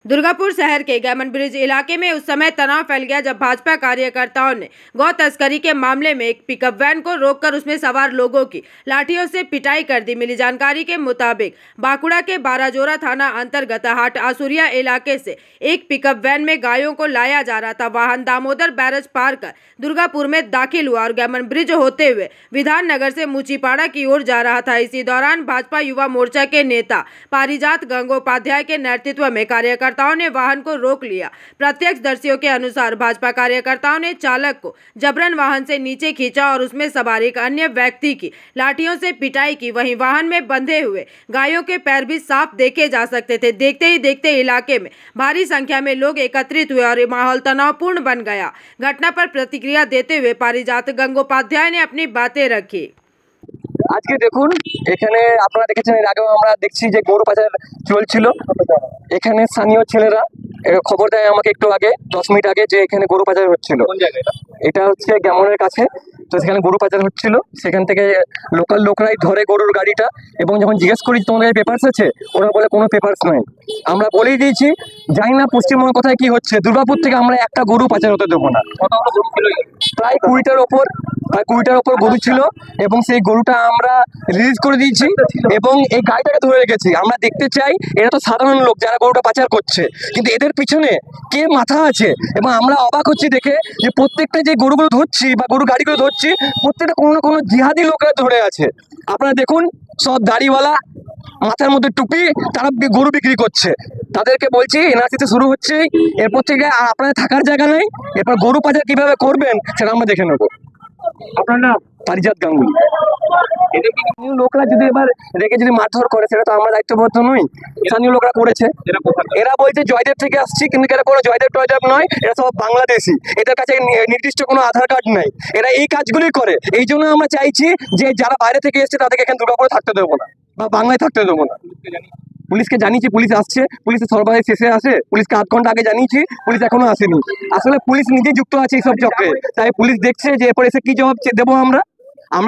दुर्गापुर शहर के Gammon bridge इलाके में उस समय तनाव फैल गया जब भाजपा कार्यकर्ताओं ने गौ तस्करी के मामले में एक पिकअप वैन को रोककर उसमें सवार लोगों की लाठियों से पिटाई कर दी। मिली जानकारी के मुताबिक बांकुड़ा के बाराजोरा थाना अंतर्गत हाट आसुरिया इलाके से एक पिकअप वैन में गायों को लाया जा रहा था। वाहन दामोदर बैरज पार कर दुर्गापुर में दाखिल हुआ और गैमन ब्रिज होते हुए विधाननगर से मुचीपाड़ा की ओर जा रहा था। इसी दौरान भाजपा युवा मोर्चा के नेता पारिजात गंगोपाध्याय के नेतृत्व में कार्यकर्ताओं ने वाहन को रोक लिया। प्रत्यक्षदर्शियों के अनुसार भाजपा कार्यकर्ताओं ने चालक को जबरन वाहन से नीचे खींचा और उसमें सवार एक अन्य व्यक्ति की लाठियों से पिटाई की। वहीं वाहन में बंधे हुए गायों के पैर भी साफ देखे जा सकते थे। देखते ही देखते इलाके में भारी संख्या में लोग एकत्रित हुए और माहौल तनावपूर्ण बन गया। घटना पर प्रतिक्रिया देते हुए पारिजात गंगोपाध्याय ने अपनी बातें रखी। आज के देखুন এখানে আপনারা দেখেছেন এর আগেও আমরা দেখছি যে গরু পাচার চলছিল। এখানে স্থানীয় ছেলেরা খবর দেয় আমাকে একটু আগে 10 মিনিট আগে যে এখানে গরু পাচার হচ্ছিল। কোন জায়গায়? এটা হচ্ছে গ্যামনের কাছে। তো সেখানে গরু পাচার হচ্ছিল, সেখান থেকে লোকাল লোকরাই ধরে গরুর গাড়িটা এবং যখন জিজ্ঞেস করি তোমাদের পেপারস আছে, ওরা বলে কোনো পেপারস নাই। আমরা বলেই দিয়েছি জানি না পশ্চিমবঙ্গ কোথায় কি হচ্ছে, দুর্গাপুর থেকে আমরা একটা গরু পাচার হতে দেবো না। প্রায় 20টার ওপর গরু ছিল এবং সেই গরুটা আমরা রিলিজ করে দিয়েছি এবং এই গাড়িটাকে ধরে রেখেছি। আমরা দেখতে চাই এরা তো সাধারণ লোক যারা গরুটা পাচার করছে, কিন্তু এদের পিছনে কে মাথা আছে এবং আমরা অবাক হচ্ছি দেখে যে প্রত্যেকটা যে গরুগুলো ধরছি বা গরু গাড়িগুলো ধরছি প্রত্যেকটা কোনো না কোনো জিহাদি লোকরা ধরে আছে। আপনারা দেখুন সব দাড়িওয়ালা, মাথার মধ্যে টুপি, তারা গরু বিক্রি করছে। তাদেরকে বলছি এনআরসিতে শুরু হচ্ছে, এরপর থেকে আপনাদের থাকার জায়গা নেই। এরপর গরু পাচার কিভাবে করবেন সেটা আমরা দেখে নেবো। আপনার নাম? পারিজাত গাঙ্গুলি। লোকরা যদি এবার রেখে যদি মারধর করে সেটা তো আমরা দায়িত্ববদ্ধ নই, স্থানীয় লোকরা করেছে। এরা বলছে জয়দেব থেকে আসছি, কিন্তু এরা কোনো জয়দেব টয়দেব নয়, এরা সব বাংলাদেশি। এদের কাছে নির্দিষ্ট কোনো আধার কার্ড নাই। এরা এই কাজগুলি করে। এই জন্য আমরা চাইছি যে যারা বাইরে থেকে এসছে তাদেরকে এখানে দুর্গাপুরে থাকতে দেবো না বা বাংলায় থাকতে দেবো না। পুলিশকে জানিয়েছি, পুলিশ আসছে, পুলিশের সরবরাহ শেষে আসে। পুলিশকে 8 ঘন্টা আগে জানিয়েছি, পুলিশ এখনো আসেনি। আসলে পুলিশ নিজেই যুক্ত আছে এইসব চক্রে, তাই পুলিশ দেখছে যে এরপর এসে কি জবাব দেবো আমরা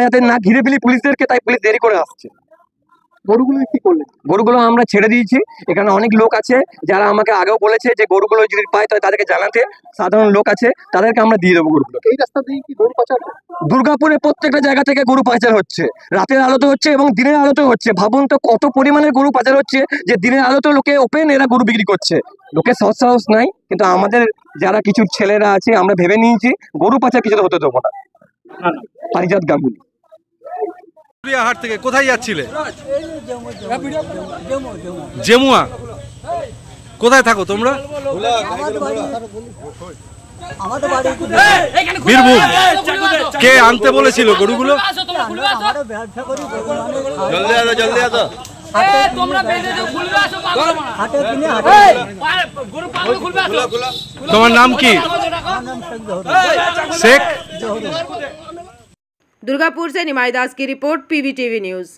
যাতে না ঘিরে ফেলি পুলিশদেরকে, তাই পুলিশ দেরি করে আসছে। গরুগুলো কি করলেন? গরুগুলো আমরা ছেড়ে দিয়েছি। এখানে অনেক লোক আছে যারা আমাকে আগেও বলেছে যে গরুগুলো যদি পায় তাহলে তাদেরকে জানাতে, সাধারণ লোক আছে তাদেরকে আমরা দিয়ে দেবো গরুগুলো। এই রাস্তা দিয়ে কি গরু পাচার? দুর্গাপুরে প্রত্যেকটা জায়গা থেকে গরু পাচার হচ্ছে, রাতের আলোতে হচ্ছে এবং দিনের আলোতে হচ্ছে। ভাবুন তো কত পরিমাণের গরু পাচার হচ্ছে যে দিনের আলোতে লোকে ওপেন এরা গরু বিক্রি করছে। লোকের সাহস নাই, কিন্তু আমাদের যারা কিছু ছেলেরা আছে আমরা ভেবে নিয়েছি গরু পাচার কিছু হতে দেবো না। পারিজাত গাঙ্গুলি। হাট থেকে কোথায় যাচ্ছিলে? জেমুয়া। কোথায় থাকো তোমরা? বীরভূম। কে আনতে বলেছিল গরুগুলো? তোমার নাম কি? শেখ। दुर्गापुर से निमाई दास की रिपोर्ट, पीवीटीवी न्यूज़।